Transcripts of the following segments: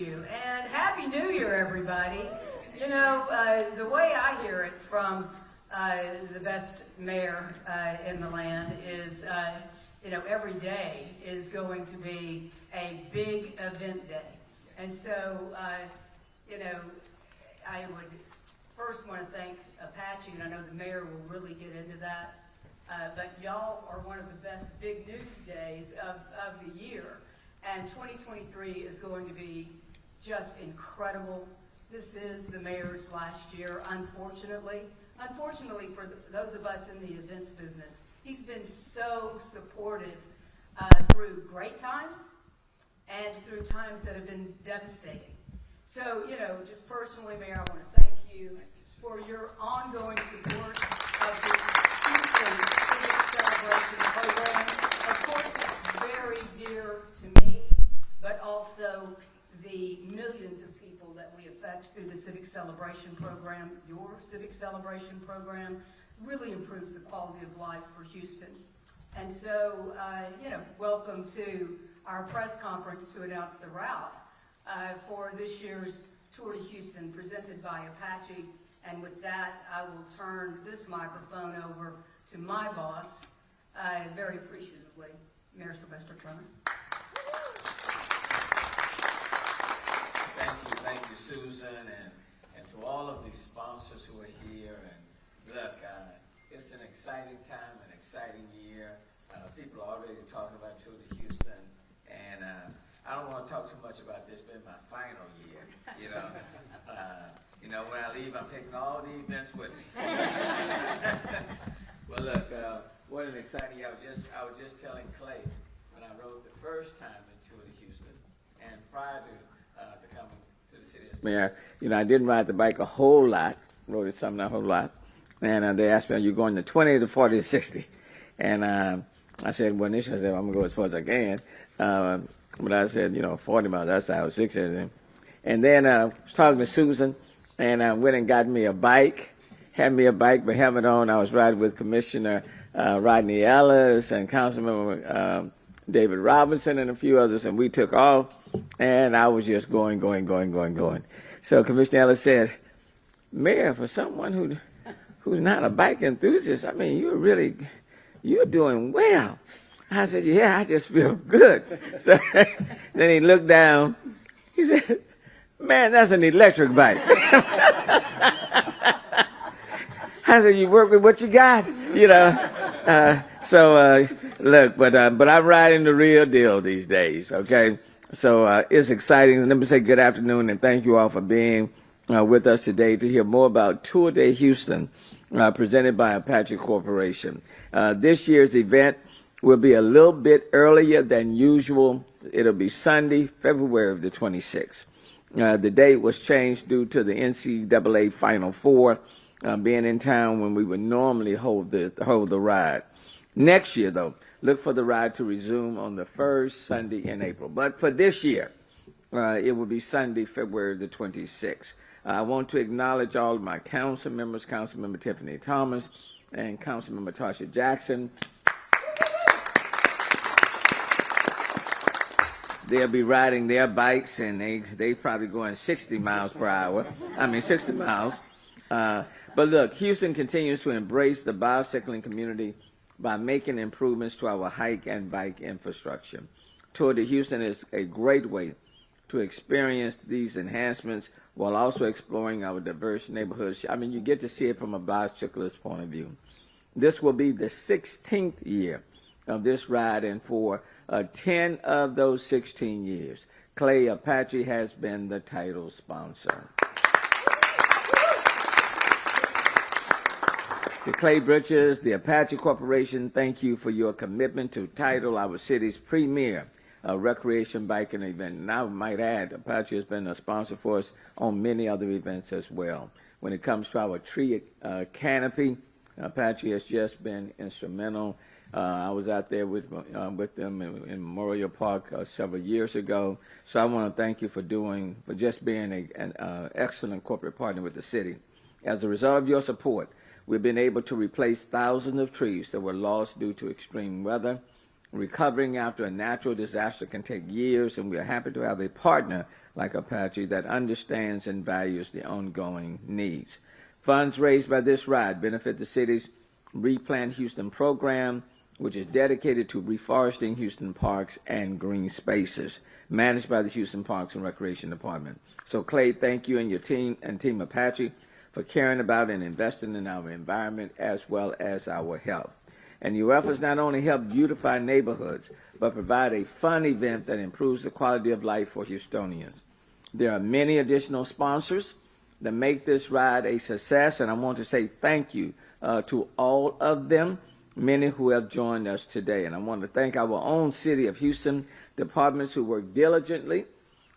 you. And Happy New Year, everybody. You know, the way I hear it from the best mayor in the land is, you know, every day is going to be a big event day. And so, you know, I would first want to thank Apache, and I know the mayor will really get into that. But y'all are one of the best big news days of the year. And 2023 is going to be just incredible. This is the mayor's last year, unfortunately. Unfortunately for those of us in the events business, he's been so supportive through great times and through times that have been devastating. So, you know, just personally, Mayor, I want to thank you for your ongoing support of the Houston Civic Celebration program. Of course, it's very dear to me, but also the millions of people that we affect through the Civic Celebration program. Your Civic Celebration program really improves the quality of life for Houston. And so, you know, welcome to our press conference to announce the route for this year's Tour to Houston presented by Apache. And with that, I will turn this microphone over to my boss, very appreciatively, Mayor Sylvester. Thank you, Susan, and to all of the sponsors who are here. And look, it's an exciting time, an exciting year. People are already talking about Tour to Houston, and I don't want to talk too much about this being my final year. You know, when I leave, I'm taking all the events with me. Well, look, what an exciting year! I was just telling Clay when I rode the first time in Tour to Houston, and prior to coming to the city as mayor, you know, I didn't ride the bike a whole lot. Rode it something a whole lot, and they asked me, "Are you going to 20, to 40, to 60?" And I said, "Well, initially, I said, I'm gonna go as far as I can." But I said, you know, 40 miles. That's how I was 60. And then I was talking to Susan, and I went and got me a bike. Had me a bike, but helmet on. I was riding with Commissioner Rodney Ellis and Councilmember David Robinson and a few others, and we took off. And I was just going. So Commissioner Ellis said, "Mayor, for someone who's not a bike enthusiast, I mean, you're doing well." I said, "Yeah, I just feel good." So then he looked down. He said, "Man, that's an electric bike." I said, "You work with what you got, you know." Look, but I'm riding the real deal these days, okay? So it's exciting. Let me say good afternoon and thank you all for being with us today to hear more about Tour de Houston presented by Apache Corporation. This year's event will be a little bit earlier than usual. It'll be Sunday, February the 26th. The date was changed due to the NCAA Final Four being in town when we would normally hold the ride. Next year, though, look for the ride to resume on the first Sunday in April. But for this year, it will be Sunday, February the 26th. I want to acknowledge all of my council members, Councilmember Tiffany Thomas and Councilmember Tasha Jackson. They'll be riding their bikes, and they probably going 60 miles per hour. 60 miles. But look, Houston continues to embrace the bicycling community by making improvements to our hike and bike infrastructure. Tour de Houston is a great way to experience these enhancements while also exploring our diverse neighborhoods. I mean, you get to see it from a bicyclist point of view. This will be the 16th year of this ride, and for 10 of those 16 years, Clay Apache has been the title sponsor. The Clay Britches, the Apache Corporation, thank you for your commitment to title our city's premier recreation biking event. And I might add, Apache has been a sponsor for us on many other events as well. When it comes to our tree canopy, Apache has just been instrumental. I was out there with them in Memorial Park several years ago. So I want to thank you for just being an excellent corporate partner with the city. As a result of your support, we've been able to replace thousands of trees that were lost due to extreme weather. Recovering after a natural disaster can take years, and we are happy to have a partner like Apache that understands and values the ongoing needs. Funds raised by this ride benefit the city's Replant Houston program, which is dedicated to reforesting Houston parks and green spaces, managed by the Houston Parks and Recreation Department. So, Clay, thank you and your team and Team Apache for caring about and investing in our environment as well as our health. And your efforts not only help beautify neighborhoods, but provide a fun event that improves the quality of life for Houstonians. There are many additional sponsors that make this ride a success, and I want to say thank you to all of them, many who have joined us today. And I want to thank our own City of Houston departments who work diligently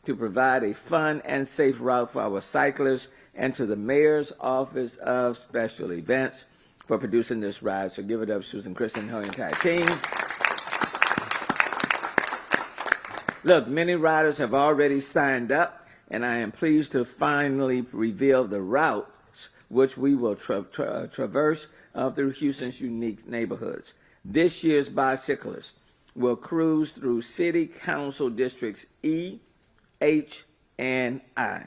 to provide a fun and safe route for our cyclists, and to the Mayor's Office of Special Events for producing this ride. So give it up, Susan Chris and her entire team. Look, many riders have already signed up, and I am pleased to finally reveal the routes which we will traverse through Houston's unique neighborhoods. This year's bicyclists will cruise through City Council Districts E, H, and I.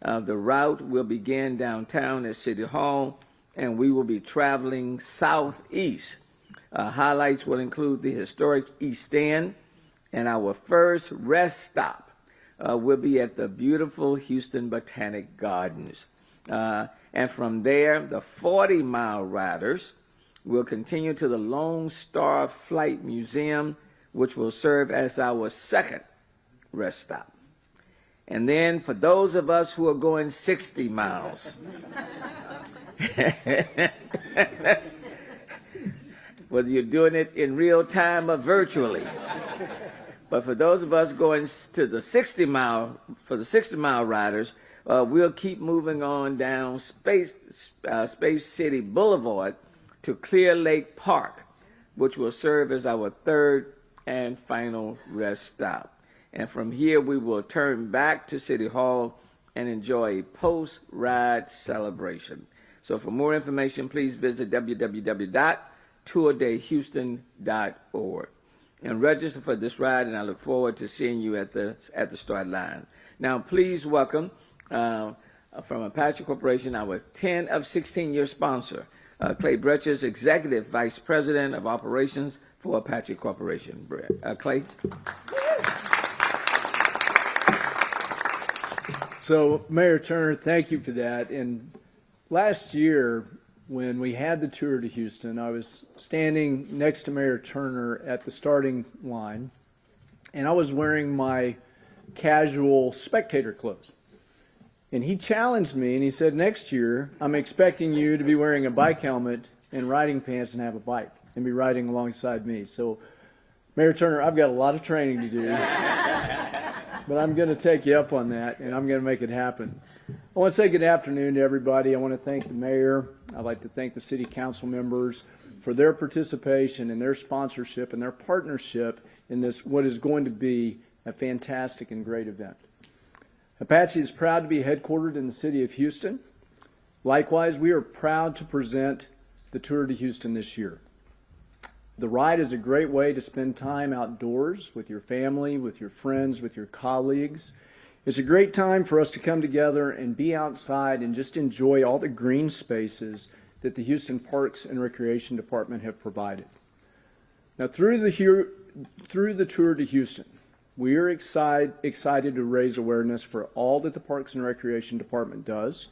The route will begin downtown at City Hall, and we will be traveling southeast. Highlights will include the historic East End, and our first rest stop will be at the beautiful Houston Botanic Gardens. And from there, the 40-mile riders will continue to the Lone Star Flight Museum, which will serve as our second rest stop. And then for those of us who are going 60 miles, whether you're doing it in real time or virtually, but for those of us going to the 60-mile riders, we'll keep moving on down Space City Boulevard to Clear Lake Park, which will serve as our third and final rest stop. And from here, we will turn back to City Hall and enjoy a post-ride celebration. So for more information, please visit www.tourdayhouston.org and register for this ride, and I look forward to seeing you at the start line. Now, please welcome, from Apache Corporation, our 10 of 16-year sponsor, Clay Bretches, Executive Vice President of Operations for Apache Corporation. Clay? So, Mayor Turner, thank you for that. And last year, when we had the tour to Houston, I was standing next to Mayor Turner at the starting line, and I was wearing my casual spectator clothes. And he challenged me, and he said, next year, I'm expecting you to be wearing a bike helmet and riding pants and have a bike and be riding alongside me. So, Mayor Turner, I've got a lot of training to do. But I'm going to take you up on that, and I'm going to make it happen. I want to say good afternoon to everybody. I want to thank the mayor. I'd like to thank the city council members for their participation and their sponsorship and their partnership in this, what is going to be a fantastic and great event. Apache is proud to be headquartered in the city of Houston. Likewise, we are proud to present the Tour to Houston this year. The ride is a great way to spend time outdoors with your family, with your friends, with your colleagues. It's a great time for us to come together and be outside and just enjoy all the green spaces that the Houston Parks and Recreation Department have provided. Now, through the Tour to Houston, we are excited to raise awareness for all that the Parks and Recreation Department does,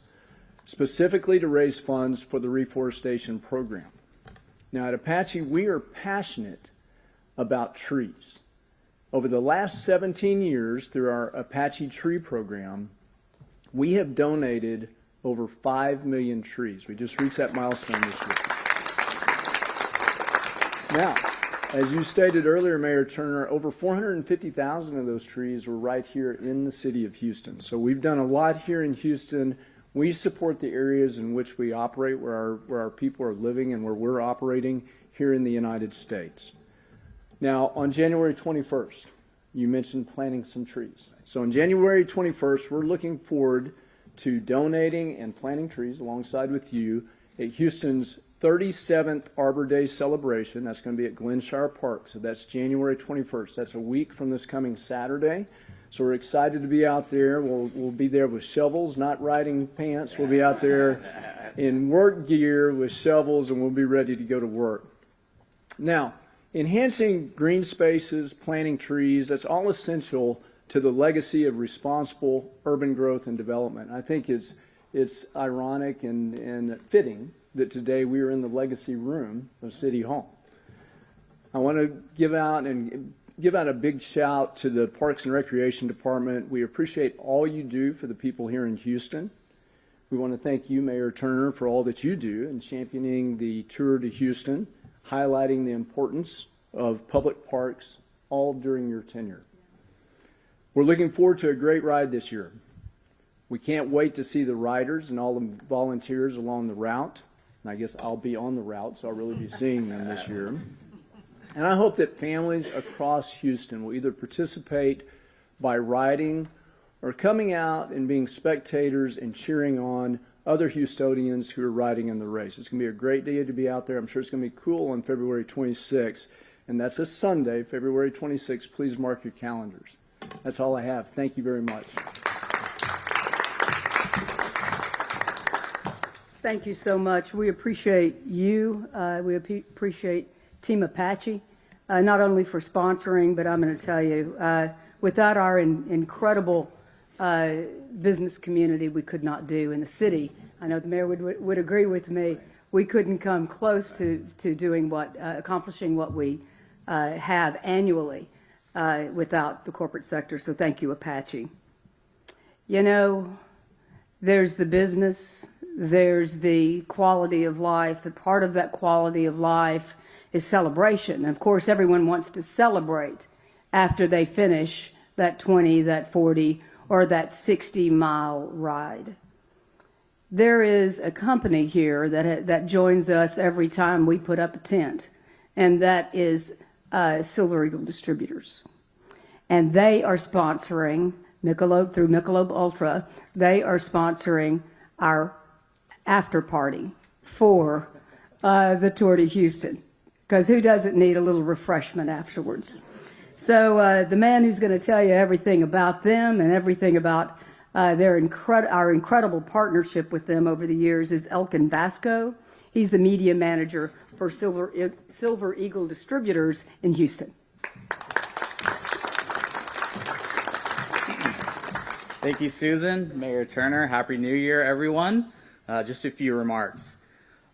specifically to raise funds for the reforestation program. Now, at Apache, we are passionate about trees. Over the last 17 years, through our Apache Tree Program, we have donated over 5 million trees. We just reached that milestone this year. Now, as you stated earlier, Mayor Turner, over 450,000 of those trees were right here in the city of Houston. So we've done a lot here in Houston. We support the areas in which we operate, where our people are living and where we're operating here in the United States. Now, on January 21st, you mentioned planting some trees. So on January 21st, we're looking forward to donating and planting trees alongside with you at Houston's 37th Arbor Day celebration. That's going to be at Glenshire Park. So that's January 21st. That's a week from this coming Saturday. So we're excited to be out there. We'll be there with shovels, not riding pants. We'll be out there in work gear with shovels, and we'll be ready to go to work. Now, enhancing green spaces, planting trees, that's all essential to the legacy of responsible urban growth and development. I think it's ironic and fitting that today we are in the legacy room of City Hall. I want to give out a big shout to the Parks and Recreation Department. We appreciate all you do for the people here in Houston. We want to thank you, Mayor Turner, for all that you do in championing the tour to Houston, highlighting the importance of public parks all during your tenure. We're looking forward to a great ride this year. We can't wait to see the riders and all the volunteers along the route. And I guess I'll be on the route, so I'll really be seeing them this year. And I hope that families across Houston will either participate by riding or coming out and being spectators and cheering on other Houstonians who are riding in the race. It's going to be a great day to be out there. I'm sure it's going to be cool on February 26th, and that's a Sunday, February 26th. Please mark your calendars. That's all I have. Thank you very much. Thank you so much. We appreciate you. We appreciate Team Apache, not only for sponsoring, but I'm going to tell you, without our incredible business community, we could not do in the city. I know the mayor would agree with me. We couldn't come close to doing accomplishing what we have annually without the corporate sector. So thank you, Apache. You know, there's the business, there's the quality of life, and part of that quality of life is celebration. And of course, everyone wants to celebrate after they finish that 20, that 40, or that 60-mile ride. There is a company here that joins us every time we put up a tent, and that is Silver Eagle Distributors. And they are sponsoring Michelob through Michelob Ultra. They are sponsoring our after party for the Tour to Houston, because who doesn't need a little refreshment afterwards? So the man who's going to tell you everything about them and everything about our incredible partnership with them over the years is Elkin Vasco. He's the media manager for Silver Eagle Distributors in Houston. Thank you, Susan. Mayor Turner, Happy New Year, everyone. Just a few remarks.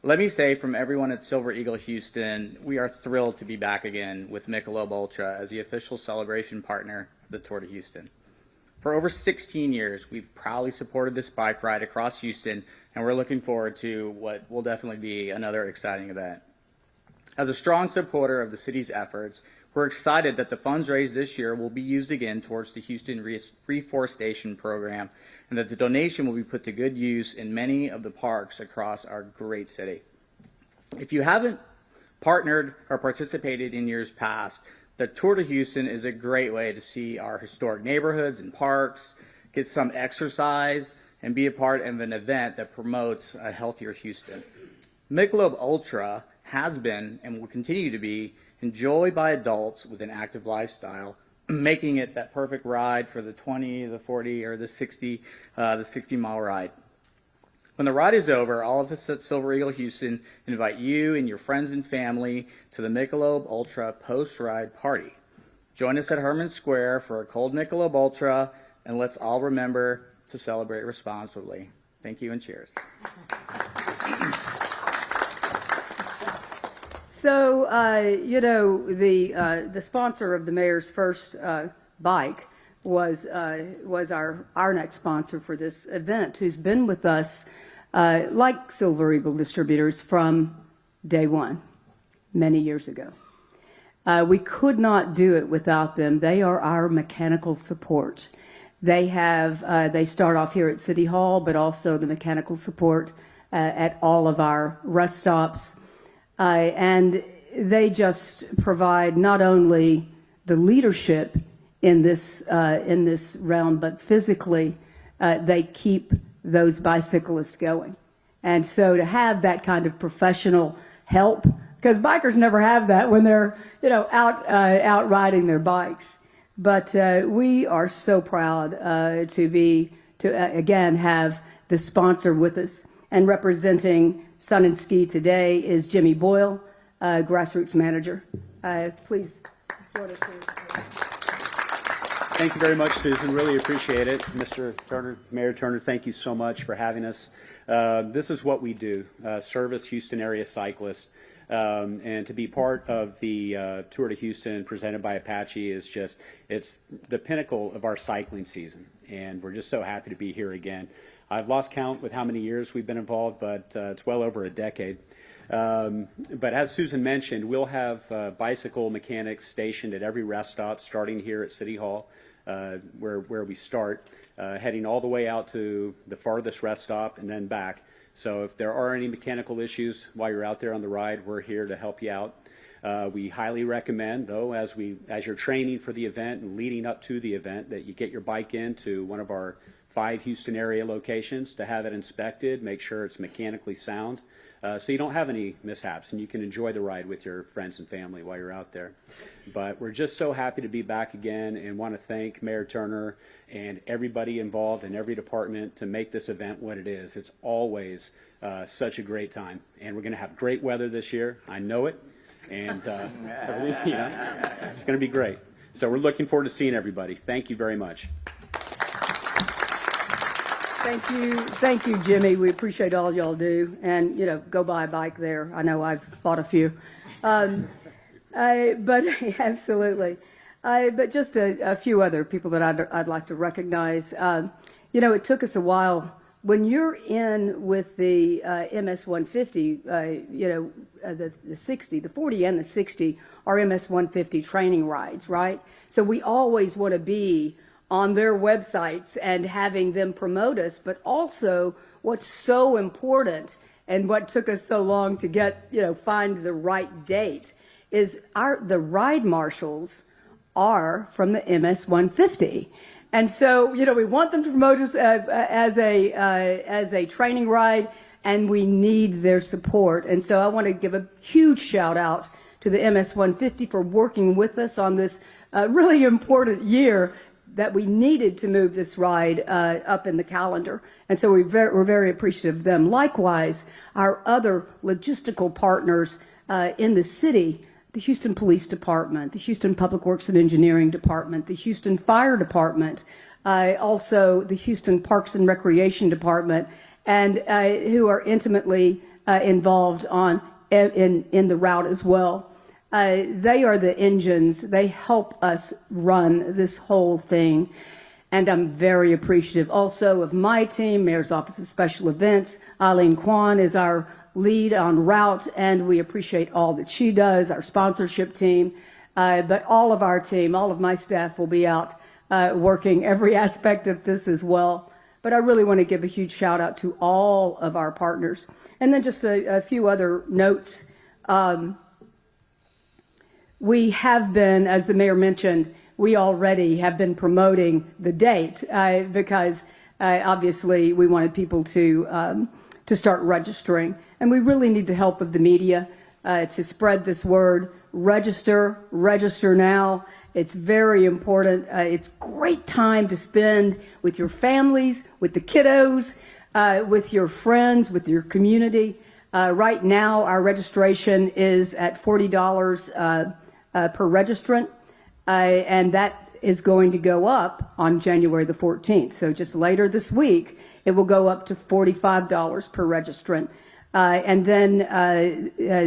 Let me say from everyone at Silver Eagle Houston, we are thrilled to be back again with Michelob Ultra as the official celebration partner of the Tour to Houston. For over 16 years, we've proudly supported this bike ride across Houston, and we're looking forward to what will definitely be another exciting event. As a strong supporter of the city's efforts, we're excited that the funds raised this year will be used again towards the Houston Reforestation Program, and that the donation will be put to good use in many of the parks across our great city. If you haven't partnered or participated in years past, the Tour to Houston is a great way to see our historic neighborhoods and parks, get some exercise, and be a part of an event that promotes a healthier Houston. Michelob Ultra has been and will continue to be enjoyed by adults with an active lifestyle, making it that perfect ride for the 20, the 40, or the 60-mile ride. When the ride is over, all of us at Silver Eagle Houston invite you and your friends and family to the Michelob Ultra post-ride party. Join us at Herman Square for a cold Michelob Ultra, and let's all remember to celebrate responsibly. Thank you and cheers. So, you know, the sponsor of the mayor's first bike was our next sponsor for this event, who's been with us like Silver Eagle Distributors from day one, many years ago. We could not do it without them. They are our mechanical support. They start off here at City Hall, but also the mechanical support at all of our rest stops. And they just provide not only the leadership in this realm, but physically they keep those bicyclists going. And so to have that kind of professional help, because bikers never have that when they're, out riding their bikes. But we are so proud to again have the sponsor with us. And representing Sun and Ski today is Jimmy Boyle, grassroots manager. Please join us here. Thank you very much, Susan. Really appreciate it. Mr. Turner, Mayor Turner, thank you so much for having us. This is what we do, service Houston area cyclists. And to be part of the Tour de Houston presented by Apache is just, it's the pinnacle of our cycling season. And we're just so happy to be here again. I've lost count with how many years we've been involved, but it's well over a decade. But as Susan mentioned, we'll have bicycle mechanics stationed at every rest stop, starting here at City Hall, where we start, heading all the way out to the farthest rest stop and then back. So if there are any mechanical issues while you're out there on the ride, we're here to help you out. We highly recommend, though, as you're training for the event and leading up to the event, that you get your bike into one of our 5 Houston area locations to have it inspected, make sure it's mechanically sound, so you don't have any mishaps and you can enjoy the ride with your friends and family while you're out there. But we're just so happy to be back again and want to thank Mayor Turner and everybody involved in every department to make this event what it is. It's always such a great time, and we're going to have great weather this year. I know it, and it's going to be great. So we're looking forward to seeing everybody. Thank you very much. Thank you, Jimmy. We appreciate all y'all do, and go buy a bike there. I know I've bought a few, but absolutely. But just a few other people that I'd like to recognize. It took us a while. When you're in with the MS 150, the 60, the 40 and the 60 are MS 150 training rides, right? So we always want to be on their websites and having them promote us, but also what's so important and what took us so long to get, find the right date is the ride marshals are from the MS 150. And so, we want them to promote us as a training ride, and we need their support. And so I want to give a huge shout out to the MS 150 for working with us on this really important year that we needed to move this ride up in the calendar. And so we're very appreciative of them. Likewise, our other logistical partners in the city, the Houston Police Department, the Houston Public Works and Engineering Department, the Houston Fire Department, also the Houston Parks and Recreation Department, and who are intimately involved in the route as well. They are the engines. They help us run this whole thing. And I'm very appreciative also of my team, Mayor's Office of Special Events. Eileen Kwan is our lead on route, and we appreciate all that she does, our sponsorship team. But all of our team, all of my staff will be out working every aspect of this as well. But I really want to give a huge shout out to all of our partners. And then just a few other notes. We have been, as the mayor mentioned, we already have been promoting the date because obviously we wanted people to start registering. And we really need the help of the media to spread this word. Register now. It's very important. It's a great time to spend with your families, with the kiddos, with your friends, with your community. Right now, our registration is at $40 per registrant, and that is going to go up on January the 14th. So just later this week, it will go up to $45 per registrant. And then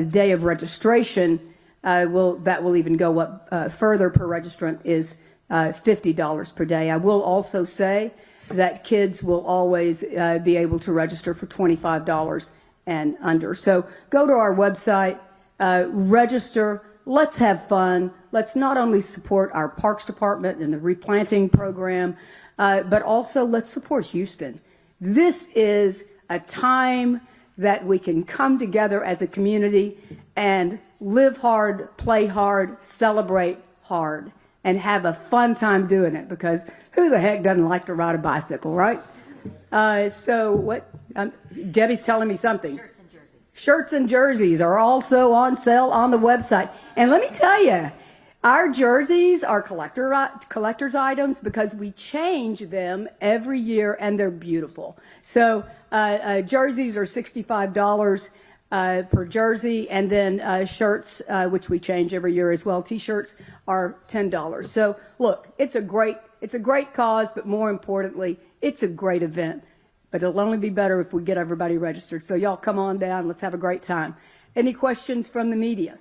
day of registration, that will even go up further per registrant is $50 per day. I will also say that kids will always be able to register for $25 and under. So go to our website, register. Let's have fun. Let's not only support our Parks Department and the replanting program, but also let's support Houston. This is a time that we can come together as a community and live hard, play hard, celebrate hard, and have a fun time doing it, because who the heck doesn't like to ride a bicycle, right? So what? Debbie's telling me something. Shirts and jerseys are also on sale on the website. And let me tell you, our jerseys are collector's items because we change them every year and they're beautiful. So jerseys are $65 per jersey, and then shirts, which we change every year as well. T-shirts are $10. So look, it's a great cause, but more importantly, it's a great event. But it'll only be better if we get everybody registered. So y'all come on down. Let's have a great time. Any questions from the media?